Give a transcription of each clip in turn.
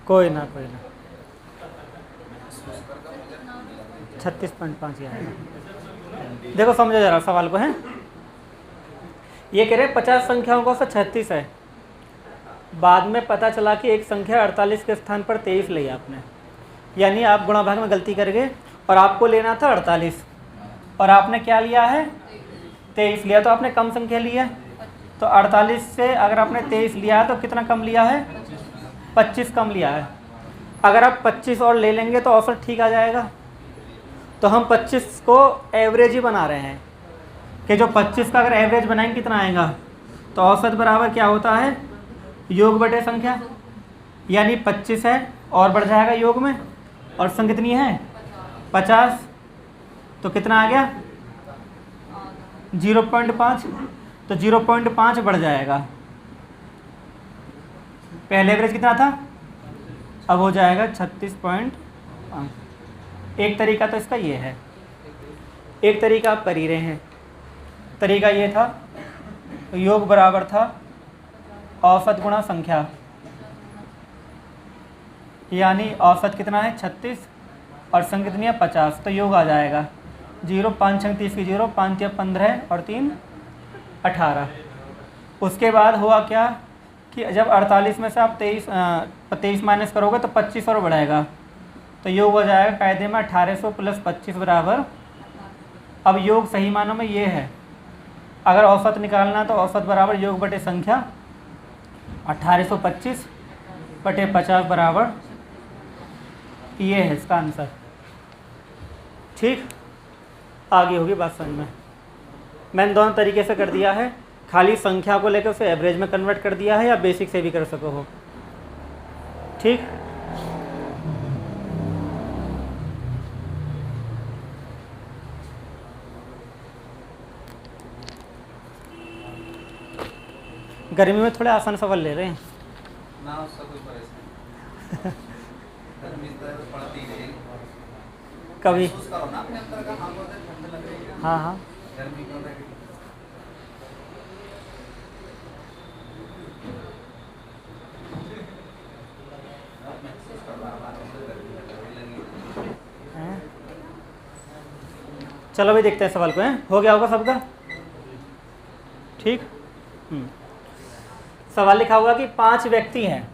कोई ना 36.5 ही आएगा। देखो समझो जरा सवाल को है। ये कह रहे 50 संख्याओं का औसत 36 है। बाद में पता चला कि एक संख्या 48 के स्थान पर 23 ली आपने, यानी आप गुणा भाग में गलती कर गए और आपको लेना था 48 और आपने क्या लिया है 23 लिया, तो आपने कम संख्या ली है। तो 48 से अगर आपने 23 लिया है तो कितना कम लिया है 25 कम लिया है। अगर आप 25 और ले लेंगे तो औसत ठीक आ जाएगा। तो हम 25 को एवरेज ही बना रहे हैं कि जो 25 का अगर एवरेज बनाएंगे कितना आएगा, तो औसत बराबर क्या होता है योग बटे संख्या, यानी 25 है और बढ़ जाएगा योग में और संख्या कितनी है 50, तो कितना आ गया 0.5, तो 0.5 बढ़ जाएगा। पहले एवरेज कितना था, अब हो जाएगा 36.5। एक तरीका तो इसका ये है, एक तरीका आप कर ही रहे हैं। तरीका ये था योग बराबर था औसत गुणा संख्या, यानी औसत कितना है 36 और संख्या कितनी है 50, तो योग आ जाएगा 0 5 6 30 की 0 5 या 15 और 3 18। उसके बाद हुआ क्या कि जब 48 में से आप 23 माइनस करोगे तो 25 और बढ़ाएगा, तो योग हो जाएगा कायदे में 1800 प्लस 25 बराबर। अब योग सही मानों में ये है, अगर औसत निकालना तो औसत बराबर योग बटे संख्या 1825 बटे 50 बराबर ये है इसका आंसर। ठीक, आगे होगी बात समझ में। मैंने दोनों तरीके से कर दिया है, खाली संख्या को लेकर उसे एवरेज में कन्वर्ट कर दिया है, या बेसिक से भी कर सको हो। ठीक, गर्मी में थोड़े आसान सवाल ले रहे हैं ना, उसका कोई परेशानी गर्मी तो पड़ती है कभी। महसूस करो ना अपने अंदर का, हाँ बोलते ठंड लग रही है, हाँ हाँ गर्मी क्यों लग रही है। महसूस कर रहा है गर्मी लगी। हैं? चलो भाई देखते हैं सवाल को। हैं हो गया होगा सबका। ठीक, सवाल लिखा हुआ कि 5 व्यक्ति हैं।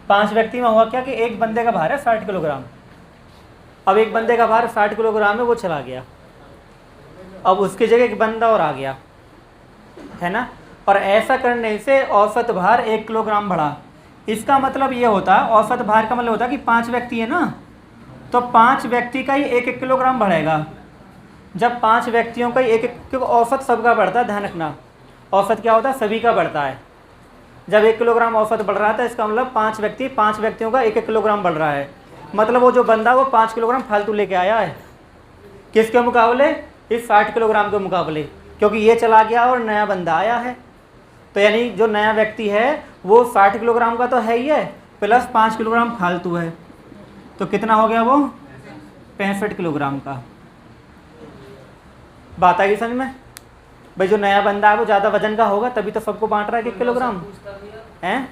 5 व्यक्ति में हुआ क्या कि एक बंदे का भार है 60 किलोग्राम। अब एक बंदे का भार 60 किलोग्राम है, वो चला गया। अब उसकी जगह एक बंदा और आ गया, है ना। और ऐसा करने से औसत भार 1 किलोग्राम बढ़ा। इसका मतलब ये होता है, औसत भार का मतलब होता है कि 5 व्यक्ति है ना, तो 5 व्यक्ति का ही 1-1 किलोग्राम बढ़ेगा। जब 5 व्यक्तियों का ही 1-1, औसत सबका बढ़ता है, ध्यान रखना। औसत क्या होता है, सभी का बढ़ता है। जब 1 किलोग्राम औसत बढ़ रहा था, इसका मतलब 5 व्यक्तियों का 1-1 किलोग्राम बढ़ रहा है। मतलब वो जो बंदा वो 5 किलोग्राम फालतू लेके आया है। किसके मुकाबले, इस 60 किलोग्राम के मुकाबले, क्योंकि ये चला गया और नया बंदा आया है। तो यानी जो नया व्यक्ति है वो 60 किलोग्राम का तो है ही है, प्लस 5 किलोग्राम फालतू है। तो कितना हो गया वो 65 किलोग्राम का। बात आई समझ में। भाई जो नया बंदा है वो ज़्यादा वजन का होगा, तभी तो सबको बांट रहा है 1 किलोग्राम। हैं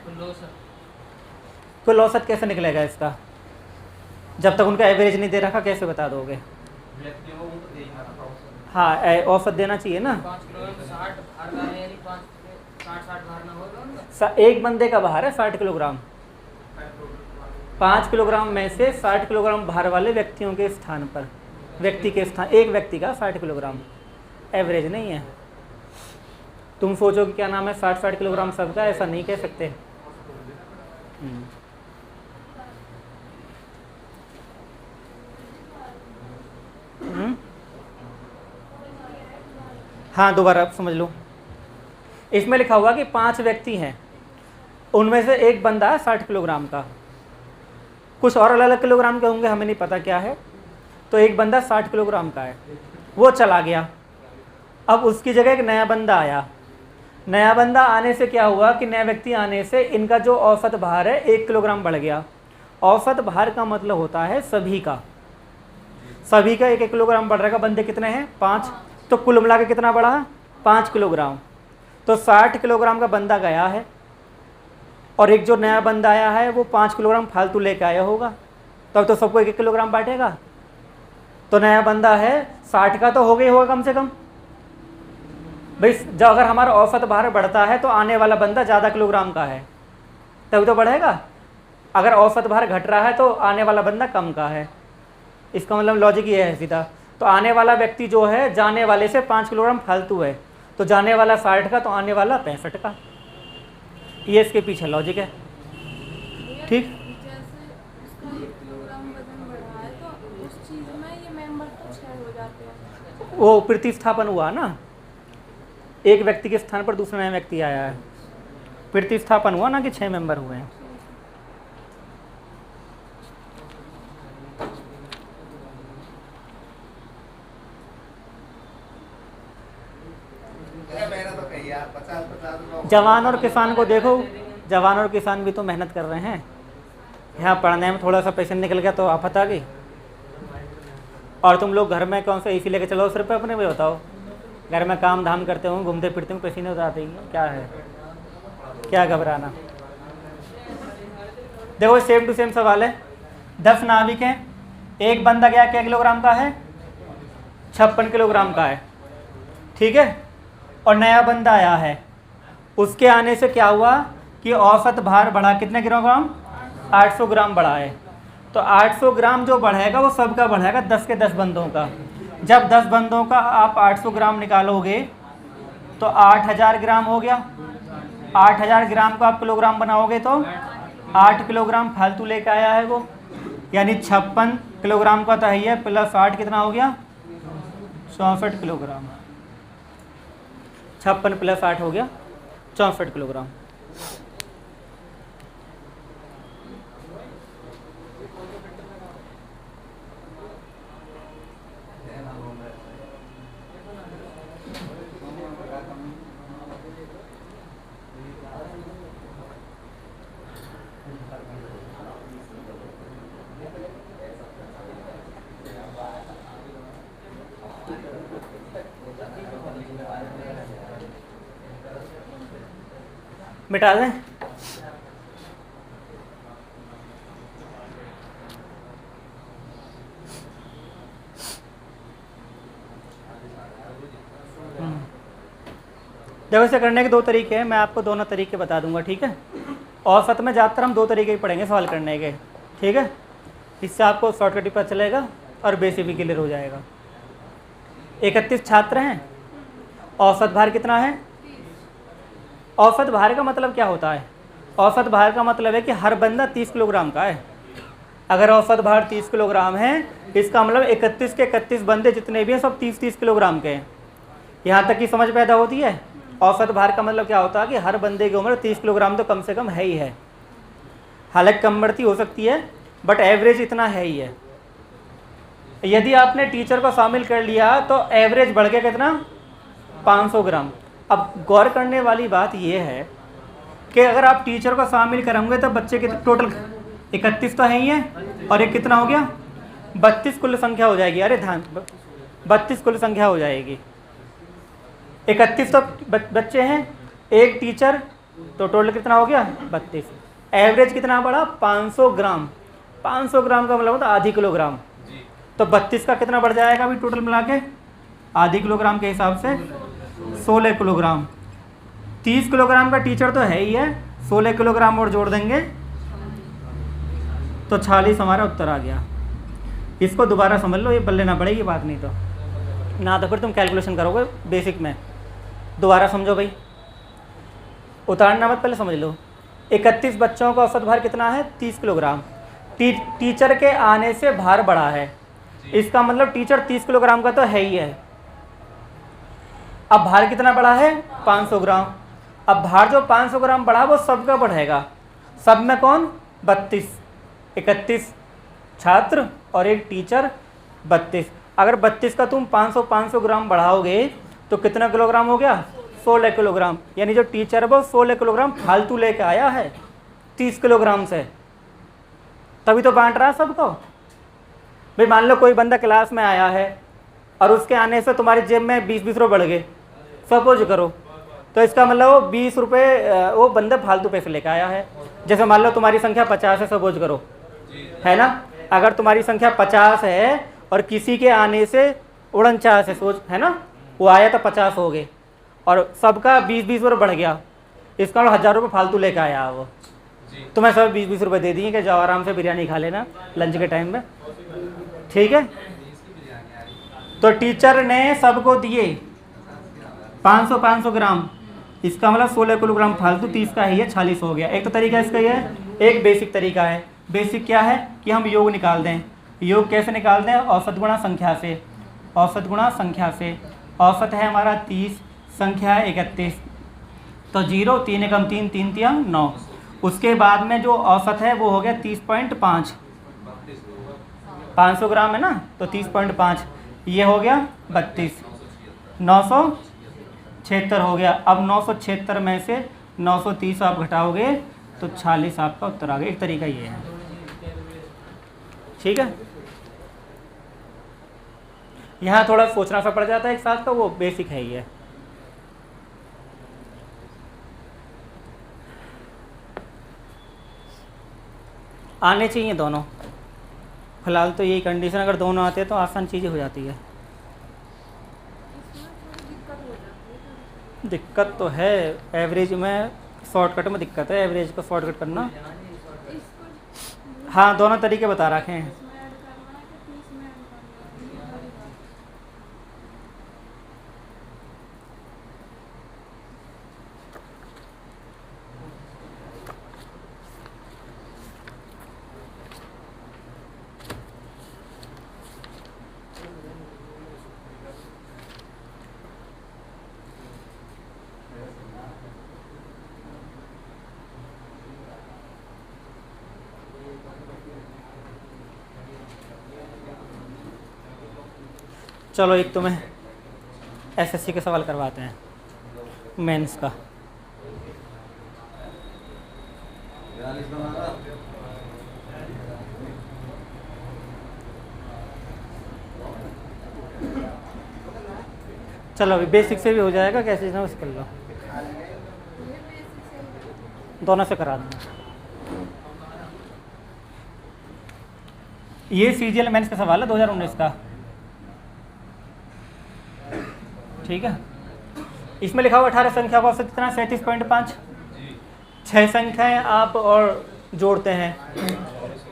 कुल औसत कैसे निकलेगा इसका, जब तक उनका एवरेज नहीं दे रखा, कैसे बता दोगे। हाँ औसत देना चाहिए ना। एक बंदे का भार है 60 किलोग्राम, 5 किलोग्राम में से 60 किलोग्राम भार वाले व्यक्तियों के स्थान पर, व्यक्ति के स्थान, एक व्यक्ति का 60 किलोग्राम, एवरेज नहीं है। तुम सोचो कि क्या नाम है 60 किलोग्राम सबका, ऐसा नहीं कह सकते। हाँ दोबारा समझ लो। इसमें लिखा हुआ कि 5 व्यक्ति हैं, उनमें से एक बंदा है 60 किलोग्राम का, कुछ और अलग अलग किलोग्राम के होंगे, हमें नहीं पता क्या है। तो एक बंदा 60 किलोग्राम का है, वो चला गया। अब उसकी जगह एक नया बंदा आया। नया बंदा आने से क्या हुआ कि नया व्यक्ति आने से इनका जो औसत भार है 1 किलोग्राम बढ़ गया। औसत भार का मतलब होता है सभी का, सभी का 1-1 किलोग्राम बढ़ रहेगा। बंदे कितने हैं 5, तो कुल मिला के कितना बढ़ा 5 किलोग्राम। तो 60 किलोग्राम का बंदा गया है, और एक जो नया बंदा आया है वो 5 किलोग्राम फालतू लेके आया होगा, तब तो सबको 1-1 किलोग्राम बांटेगा। तो नया बंदा है 60 का तो हो गई होगा कम से कम भाई। जब अगर हमारा औसत भार बढ़ता है तो आने वाला बंदा ज़्यादा किलोग्राम का है, तभी तो बढ़ेगा। अगर औसत भार घट रहा है तो आने वाला बंदा कम का है। इसका मतलब लॉजिक ये है सीधा। तो आने वाला व्यक्ति जो है जाने वाले से 5 किलोग्राम फालतू है, तो जाने वाला 60 का तो आने वाला 65 का। ये इसके पीछे लॉजिक है। ठीक, जैसे उसका 1 किलोग्राम वजन बढ़ा है तो उस चीज में ये मेंबर तो 6 हो जाते हैं। वो प्रतिस्थापन हुआ ना, एक व्यक्ति के स्थान पर दूसरा नया व्यक्ति आया है, प्रतिस्थापन हुआ ना कि 6 मेंबर हुए हैं। जवान और किसान को देखो, जवान और किसान भी तो मेहनत कर रहे हैं। यहाँ पढ़ने में थोड़ा सा पैसे निकल गया तो आफत आ गई। और तुम लोग घर में कौन सा एसी लेके चलो सिर्फ अपने में बताओ, घर में काम धाम करते हो, घूमते फिरते हो, पसीने उतारते ही क्या है, क्या घबराना। देखो सेम टू सेम सवाल है। 10 नाविक हैं, एक बंदा गया क्या किलोग्राम का है, 56 किलोग्राम का है, ठीक है। और नया बंदा आया है, उसके आने से क्या हुआ कि औसत भार बढ़ा, कितने किलोग्राम, 800 ग्राम बढ़ा है। तो 800 ग्राम जो बढ़ेगा वो सबका बढ़ेगा, 10 के 10 बंदों का। जब 10 बंदों का आप 800 ग्राम निकालोगे तो 8000 ग्राम हो गया। 8000 ग्राम को आप किलोग्राम बनाओगे तो 8 किलोग्राम फालतू लेके आया है वो, यानी 56 किलोग्राम का तो है प्लस 8 कितना हो गया, 64 किलोग्राम। 56 प्लस 8 हो गया 64 किलोग्राम। मिटा दें। देखो इसे करने के 2 तरीके हैं, मैं आपको दोनों तरीके बता दूंगा, ठीक है। औसत में ज़्यादातर हम 2 तरीके ही पढ़ेंगे सवाल करने के, ठीक है। इससे आपको शॉर्टकट ही पता चलेगा और बेसिक भी क्लियर हो जाएगा। 31 छात्र हैं, औसत भार कितना है। औसत भार का मतलब क्या होता है, औसत भार का मतलब है कि हर बंदा 30 किलोग्राम का है। अगर औसत भार 30 किलोग्राम है, इसका मतलब 31 के 31 बंदे जितने भी हैं सब 30-30 किलोग्राम के हैं। यहाँ तक की समझ पैदा होती है। औसत भार का मतलब क्या होता है कि हर बंदे की उम्र 30 किलोग्राम तो कम से कम है ही है। हालांकि कम बढ़ती हो सकती है बट एवरेज इतना है ही है। यदि आपने टीचर को शामिल कर लिया तो एवरेज बढ़ के कितना, 500 ग्राम। अब गौर करने वाली बात यह है कि अगर आप टीचर को शामिल करेंगे तो बच्चे के टोटल 31 तो है ही है, और एक कितना हो गया, 32 कुल संख्या हो जाएगी। अरे ध्यान, 32 कुल संख्या हो जाएगी। 31 तो बच्चे हैं, एक टीचर, तो टोटल कितना हो गया, 32। एवरेज कितना पड़ा, 500 ग्राम। 500 ग्राम का मतलब होता है आधी किलोग्राम। तो 32 का कितना बढ़ जाएगा अभी टोटल मिला के, आधी किलोग्राम के हिसाब से 16 किलोग्राम। 30 किलोग्राम का टीचर तो है ही है, 16 किलोग्राम और जोड़ देंगे तो 46 हमारा उत्तर आ गया। इसको दोबारा समझ लो, ये बल्ले ना पड़ेगी बात, नहीं तो ना तो फिर तुम कैलकुलेशन करोगे बेसिक में। दोबारा समझो भाई, उतारना मत, पहले समझ लो। 31 बच्चों का औसत भार कितना है, 30 किलोग्राम। टीचर के आने से भार बढ़ा है, इसका मतलब टीचर 30 किलोग्राम का तो है ही है। अब भार कितना बढ़ा है, 500 ग्राम। अब भार जो 500 ग्राम बढ़ा वो सबका बढ़ेगा। सब में कौन, 32, 31 छात्र और एक टीचर, 32। अगर 32 का तुम 500 ग्राम बढ़ाओगे तो कितना किलोग्राम हो गया, 16 किलोग्राम। यानी जो टीचर है वो 16 किलोग्राम फालतू लेके आया है 30 किलोग्राम से, तभी तो बांट रहा है सबको। भाई मान लो कोई बंदा क्लास में आया है और उसके आने से तुम्हारी जेब में 20-20 रुपये बढ़ गए, सपोज करो, तो इसका मतलब वो 20 रुपये वो बंदा फालतू पैसे लेकर आया है। जैसे मान लो तुम्हारी संख्या 50 है, सपोज करो, है ना। अगर तुम्हारी संख्या 50 है और किसी के आने से 49 है, सोच, है ना, वो आया तो 50 हो गए और सबका 20-20 रुपये बढ़ गया, इसका मतलब 1000 रुपये फालतू लेकर आया वो। तुम्हें सब 20-20 रुपये दे दिए कि जाओ आराम से बिरयानी खा लेना लंच के टाइम में, ठीक है। तो टीचर ने सबको दिए 500 ग्राम, इसका मतलब 16 किलोग्राम फालतू, 30 का है ये 46 हो गया। एक तो तरीका इसका ये है, एक बेसिक तरीका है। बेसिक क्या है कि हम योग निकाल दें। योग कैसे निकाल दें? औसत गुणा संख्या से। औसत गुणा संख्या से। औसत है हमारा 30, संख्या है 31, तो 0, 3 एकम 3, 3 तियां 9। उसके बाद में जो औसत है वो हो गया 30.5, 500 ग्राम है ना, तो 30.5 ये हो गया 32, 976 हो गया। अब 976 में से 930 आप घटाओगे तो 46 आपका उत्तर आ गया। एक तरीका ये है, ठीक है। यहाँ थोड़ा सोचना सा पड़ जाता है एक साथ का, वो बेसिक है ये। आने चाहिए दोनों, फिलहाल तो यही कंडीशन, अगर दोनों आते हैं तो आसान चीज़ें हो जाती है। दिक्कत तो है एवरेज में, शॉर्टकट में दिक्कत है एवरेज को शॉर्टकट करना। हाँ, दोनों तरीके बता रखे हैं। चलो एक तुम्हें एसएससी के सवाल करवाते हैं, मेंस का। चलो अभी बेसिक से भी हो जाएगा, कैसे ना कर लो, दोनों से करा दूँगा। ये सीजीएल मेंस का सवाल है 2019 का, ठीक है। इसमें लिखा हुआ 18 संख्या का औसत कितना? 37.5। 6 संख्याएं आप और जोड़ते हैं।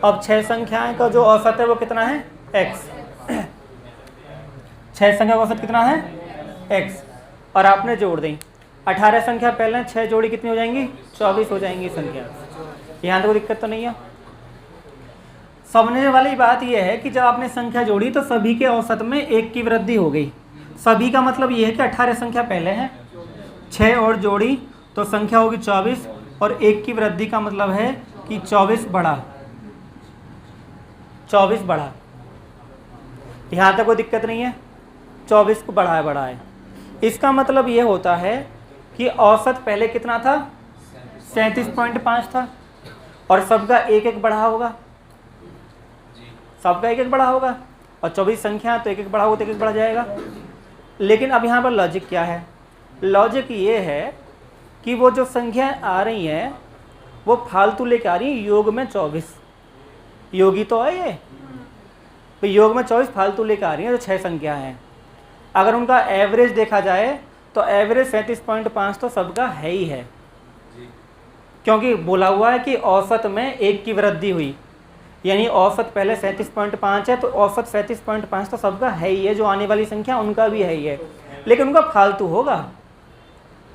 अब 6 संख्याएं का जो औसत है वो कितना है? x। 6 संख्या का औसत कितना है? x, और आपने जोड़ दी 18 संख्या, पहले 6 जोड़ी कितनी हो जाएंगी? 24 हो जाएंगी संख्या। यहाँ तो कोई दिक्कत तो नहीं है। समझने वाली बात यह है कि जब आपने संख्या जोड़ी तो सभी के औसत में 1 की वृद्धि हो गई। सभी का मतलब ये है कि 18 संख्या पहले है, 6 और जोड़ी तो संख्या होगी 24, और 1 की वृद्धि का मतलब है कि 24 बढ़ा, 24 बढ़ा। यहाँ तक कोई दिक्कत नहीं है, 24 को बढ़ा है। इसका मतलब ये होता है कि औसत पहले कितना था? 37.5 था, और सबका 1-1 बढ़ा होगा, सबका 1-1 बढ़ा होगा, और 24 संख्या तो 1-1 बढ़ा होगा तो 1-1 बढ़ा जाएगा। लेकिन अब यहाँ पर लॉजिक क्या है? लॉजिक ये है कि वो जो संख्याएं आ रही हैं वो फालतू लेके आ रही हैं। योग में 24 योगी तो है ये, तो योग में 24 फालतू लेके आ रही हैं जो 6 संख्या हैं। अगर उनका एवरेज देखा जाए तो एवरेज 37.5 तो सबका है ही है, क्योंकि बोला हुआ है कि औसत में 1 की वृद्धि हुई, यानी औसत पहले 37.5 है तो औसत 37.5 तो सबका है ही है। जो आने वाली संख्या उनका भी है ही है, लेकिन उनका फालतू होगा,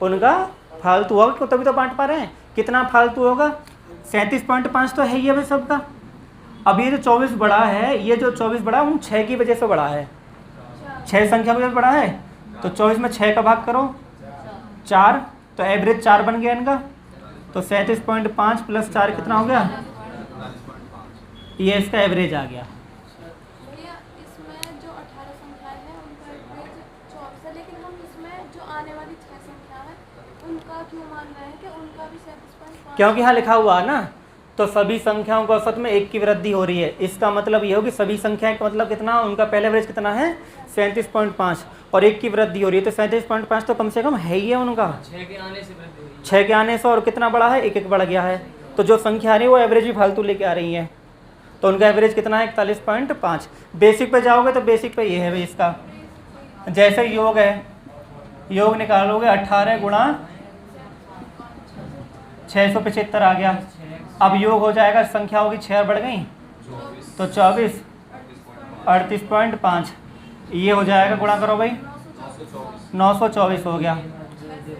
उनका फालतू होगा, क्यों? तभी तो बांट पा रहे हैं। कितना फालतू होगा? 37.5 तो है ही है भाई सबका। अब ये जो 24 बढ़ा है, ये जो 24 बढ़ा उन 6 की वजह से बढ़ा है, 6 संख्या की वजह से बढ़ा है। तो 24 में 6 का भाग करो 4, तो एवरेज 4 बन गया इनका। तो 37.5 प्लस 4 कितना हो गया? ये इसका एवरेज आ गया। भैया इसमें जो 18 संख्याएं हैं उनका एवरेज 24 है, लेकिन हम इसमें जो आने वाली 6 संख्या है उनका क्यों मान रहे हैं कि उनका भी 37.5? क्योंकि यहाँ लिखा हुआ है ना, तो सभी संख्याओं के औसत में 1 की वृद्धि हो रही है। इसका मतलब ये हो कि सभी संख्याएं का मतलब कितना, उनका पहले एवरेज कितना है 37.5 और 1 की वृद्धि हो रही है, तो 37.5 तो कम से कम है ही है उनका। 6 के आने से वृद्धि हुई। 6 के आने से और कितना बढ़ा है, 1 बढ़ गया है। तो जो संख्या आ रही है वो एवरेज भी फालतू लेके आ रही है, तो उनका एवरेज कितना है 41.5। बेसिक पे जाओगे तो बेसिक पे ये है भाई इसका, जैसे योग है, योग निकालोगे 18 गुणा 675 आ गया। अब योग हो जाएगा, संख्या होगी 6 बढ़ गई तो 24, 38.5 ये हो जाएगा, गुणा करो भाई 924 हो गया।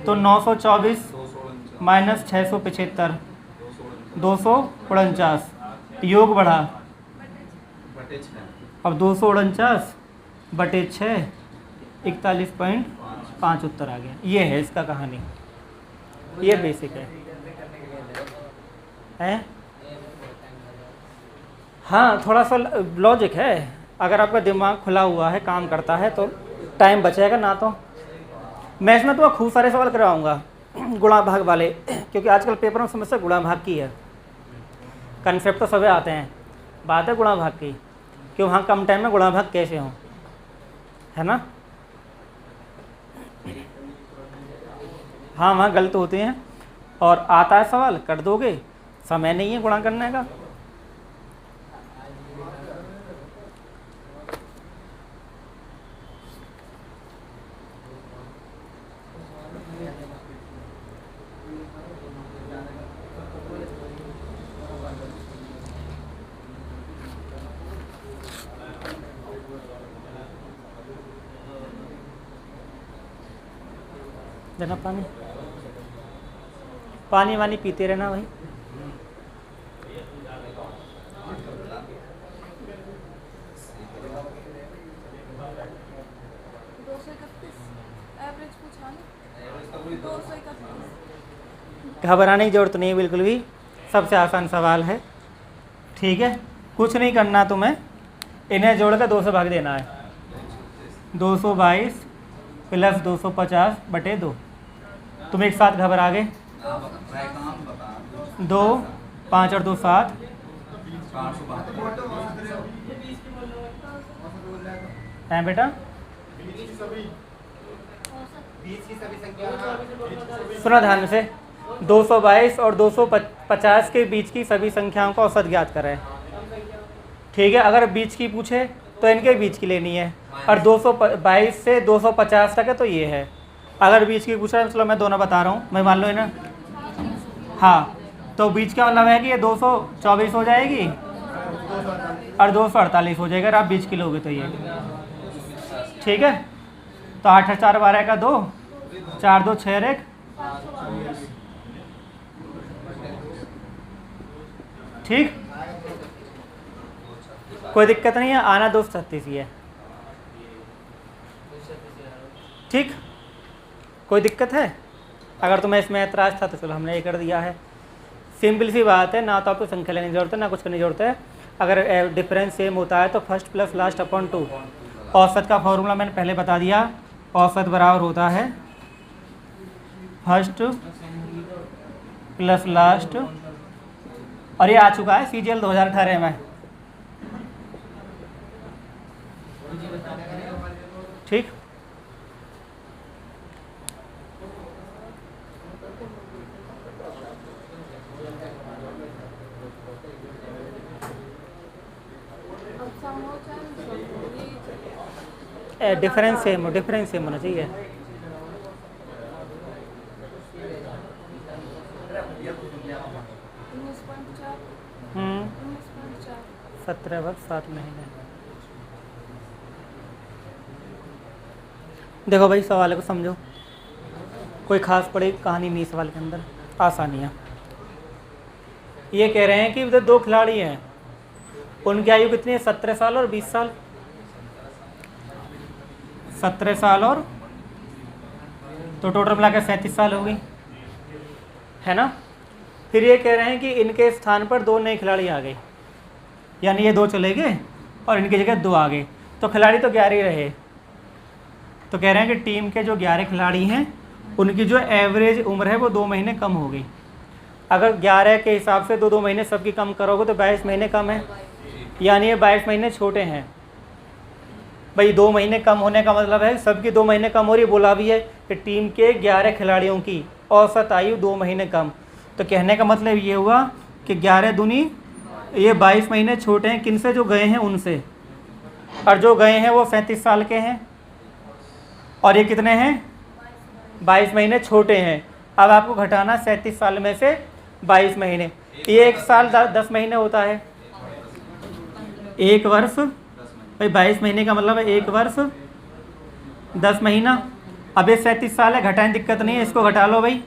तो 924 माइनस 675 249, योग बढ़ा, अब 249 बटे 6 41.5 उत्तर आ गया। ये है इसका कहानी, ये बेसिक है। हाँ, थोड़ा सा लॉजिक है, अगर आपका दिमाग खुला हुआ है, काम करता है तो टाइम बचेगा। ना तो मैं इसमें तो खूब सारे सवाल करवाऊंगा गुणा भाग वाले, क्योंकि आजकल पेपर में समस्या गुणा भाग की है। कंसेप्ट तो सभी आते हैं, बात है गुणा भाग की, कि वहाँ कम टाइम में गुणा भाग कैसे हों, है ना। हाँ, वहाँ गलत होते हैं और आता है सवाल, कर दोगे, समय नहीं है गुणा करने का। देना पानी, पानी वानी पीते रहना भाई। घबराने की जरूरत नहीं है बिल्कुल भी, सबसे आसान सवाल है, ठीक है। कुछ नहीं करना तुम्हें, इन्हें जोड़कर 2 से भाग देना है। 222 प्लस 250 बटे 2। तुम एक साथ घबरा गए, 2 5 और 2 7, हैं बेटा, सुना ध्यान से। 222 और 250 के बीच की सभी संख्याओं का औसत ज्ञात करें, ठीक है। अगर बीच की पूछे तो इनके बीच की लेनी है, और 222 से 250 तक है तो ये है। अगर बीच की पूछा है, चलो मैं दोनों बता रहा हूँ, मैं मान लो है ना, हाँ, तो बीच का मतलब है कि ये 224 हो जाएगी और 248 हो जाएगा, अगर आप बीच की लोगे तो ये, ठीक है। तो 8 4 12 का 2, 4 2 6 1, ठीक, कोई दिक्कत नहीं है। आना 236 ही है, ठीक, कोई दिक्कत है। अगर तुम्हें इसमें ऐतराज था तो चलो हमने ये कर दिया है, सिंपल सी बात है। ना तो आपको संख्या लेने की जरूरत है, ना कुछ करने की जरूरत है। अगर डिफरेंस सेम होता है तो फर्स्ट प्लस लास्ट अपॉन 2। औसत का फॉर्मूला मैंने पहले बता दिया, औसत बराबर होता है फर्स्ट प्लस लास्ट, और ये आ चुका है CGL 2018 में, ठीक। डिफरेंस सेम होना चाहिए। हम्म, 17 वर्ष 7 महीने। देखो भाई, सवाल को समझो, कोई खास बड़ी कहानी नहीं सवाल के अंदर, आसानियाँ। ये कह रहे हैं कि उधर 2 खिलाड़ी हैं, उनकी आयु कितनी है, 17 साल और 20 साल। 17 साल और, तो टोटल मिलाकर 37 साल हो गई, है ना। फिर ये कह रहे हैं कि इनके स्थान पर 2 नए खिलाड़ी आ गए, यानी ये 2 चले गए और इनकी जगह 2 आ गए, तो खिलाड़ी तो 11 ही रहे। तो कह रहे हैं कि टीम के जो 11 खिलाड़ी हैं उनकी जो एवरेज उम्र है वो 2 महीने कम हो गई। अगर 11 के हिसाब से 2-2 महीने सबकी कम करोगे तो 22 महीने कम है, यानी ये 22 महीने छोटे हैं। भाई 2 महीने कम होने का मतलब है सबकी 2 महीने कम हो रही है। बोला भी है कि टीम के 11 खिलाड़ियों की औसत आयु 2 महीने कम। तो कहने का मतलब ये हुआ कि 11 दूनी ये 22 महीने छोटे हैं किनसे, जो गए हैं उनसे, और जो गए हैं वो 37 साल के हैं, और ये कितने हैं 22 महीने छोटे हैं। अब आपको घटाना 37 साल में से 22 महीने, ये 1 साल 10 महीने होता है, 1 वर्ष। भाई 22 महीने का मतलब है 1 वर्ष 10 महीना। अब ये 37 साल है, घटाएं दिक्कत नहीं है, इसको घटा लो भाई,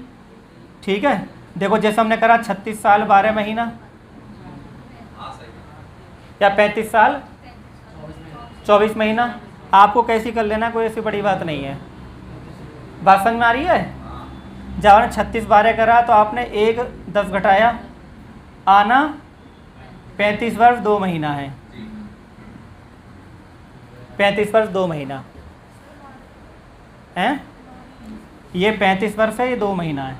ठीक है। देखो जैसे हमने करा 36 साल 12 महीना, या 35 साल 24 महीना, आपको कैसी कर लेना, कोई ऐसी बड़ी बात नहीं है। बात समझ में आ रही है। जब आपने 36 12 करा तो आपने 1 10 घटाया, आना 35 वर्ष 2 महीना है, 35 वर्ष 2 महीना है, ये 35 वर्ष है, ये 2 महीना है।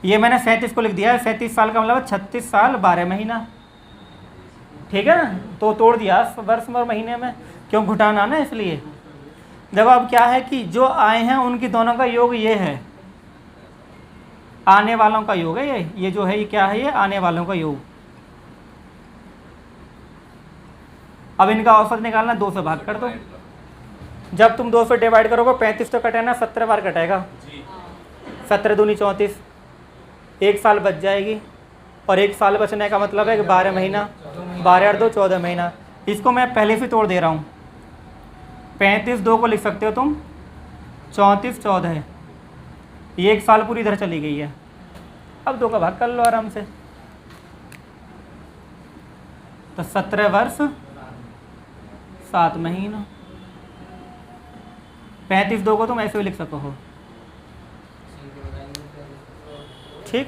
ये मैंने 37 को लिख दिया है, 37 साल का मतलब 36 साल 12 महीना, ठीक है ना। तो तोड़ दिया वर्ष और महीने में, क्यों घटाना ना, इसलिए। देखो अब क्या है कि जो आए हैं उनकी दोनों का योग ये है, आने वालों का योग है ये जो है, ये क्या है, ये आने वालों का योग। अब इनका औसत निकालना, 2 से भाग कर दो। जब तुम 2 से डिवाइड करोगे 35 तो कटेगा, 17 बार कटेगा, 17 दूनी 34, 1 साल बच जाएगी। और 1 साल बचने का मतलब है कि 12 महीना, 12 और 2 14 महीना। इसको मैं पहले से तोड़ दे रहा हूँ, 35 2 को लिख सकते हो तुम, 34 14 है, ये 1 साल पूरी इधर चली गई है। अब 2 का भाग कर लो आराम से, तो 17 वर्ष 7 महीना। 35 2 को तुम ऐसे भी लिख सको हो, ठीक।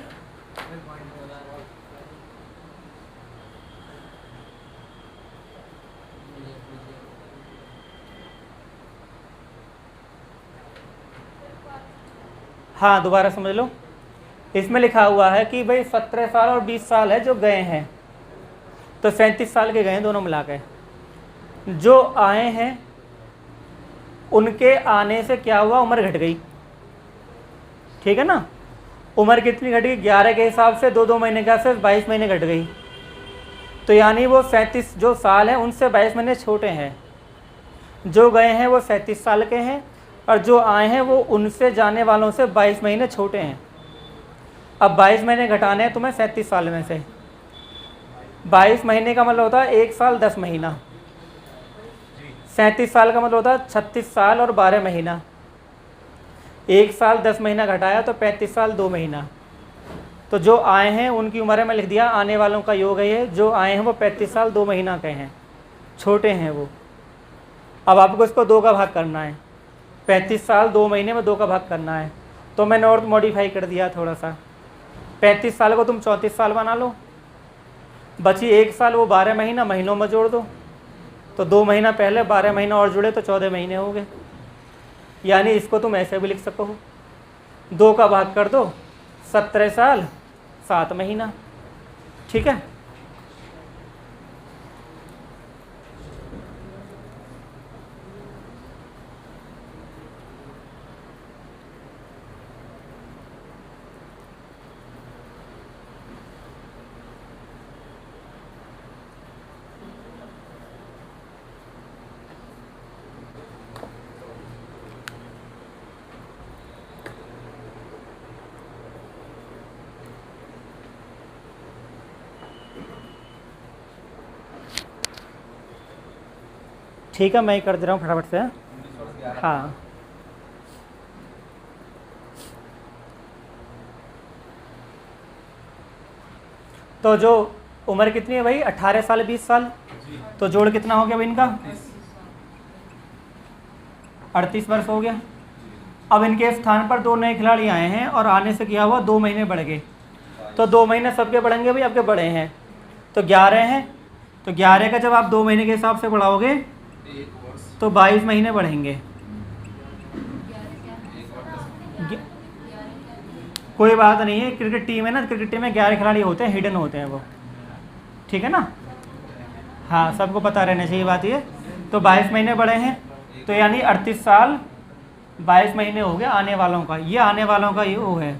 हाँ दोबारा समझ लो, इसमें लिखा हुआ है कि भाई 17 साल और 20 साल है जो गए हैं, तो 37 साल के गए हैं दोनों मिला के। जो आए हैं उनके आने से क्या हुआ, उम्र घट गई, ठीक है ना। उम्र कितनी घट गई, 11 के हिसाब से 2-2 महीने के हिसाब से 22 महीने घट गई। तो यानी वो 37 जो साल हैं उनसे 22 महीने छोटे हैं। जो गए हैं वो 37 साल के हैं, और जो आए हैं वो उनसे जाने वालों से 22 महीने छोटे हैं। अब 22 महीने घटाने हैं तुम्हें 37 साल में से। 22 महीने का मतलब होता है 1 साल 10 महीना, 37 साल का मतलब होता है 36 साल और 12 महीना। 1 साल 10 महीना घटाया तो 35 साल 2 महीना। तो जो आए हैं उनकी उम्र में लिख दिया, आने वालों का योग है ये, जो आए हैं वो 35 साल 2 महीना के हैं, छोटे हैं वो। अब आपको इसको 2 का भाग करना है, 35 साल 2 महीने में 2 का भाग करना है। तो मैंने और मॉडिफाई कर दिया थोड़ा सा, 35 साल को तुम 34 साल बना लो, बची 1 साल वो 12 महीना, महीनों में जोड़ दो, तो 2 महीना पहले 12 महीना और जुड़े तो 14 महीने हो गए। यानी इसको तुम ऐसे भी लिख सको हो, 2 का भाग कर दो, 17 साल 7 महीना, ठीक है। ठीक है, मैं ही कर दे रहा हूँ फटाफट से। हाँ तो जो उम्र कितनी है भाई, 18 साल 20 साल, तो जोड़ कितना हो गया भाई इनका, 38 वर्ष हो गया। अब इनके स्थान पर 2 नए खिलाड़ी आए हैं और आने से क्या हुआ, 2 महीने बढ़ गए। तो 2 महीने सबके बढ़ेंगे भाई, आपके बड़े हैं तो 11 हैं, तो 11 का जब आप 2 महीने के हिसाब से बढ़ाओगे तो 22 महीने बढ़ेंगे। कोई बात नहीं है, क्रिकेट टीम है ना, क्रिकेट टीम में 11 खिलाड़ी होते हैं, हिडन होते हैं वो, ठीक है ना। हाँ, सबको पता रहना चाहिए बात ये। तो 22 महीने बढ़े हैं, तो यानी 38 साल 22 महीने हो गए आने वालों का। ये आने वालों का योग है,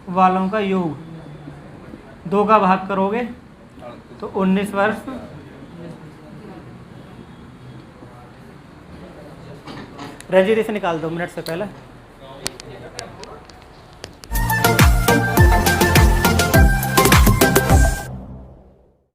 वालों का योग। 2 का भाग करोगे तो 19 वर्ष। रंजीत इसे निकाल दो मिनट से पहले।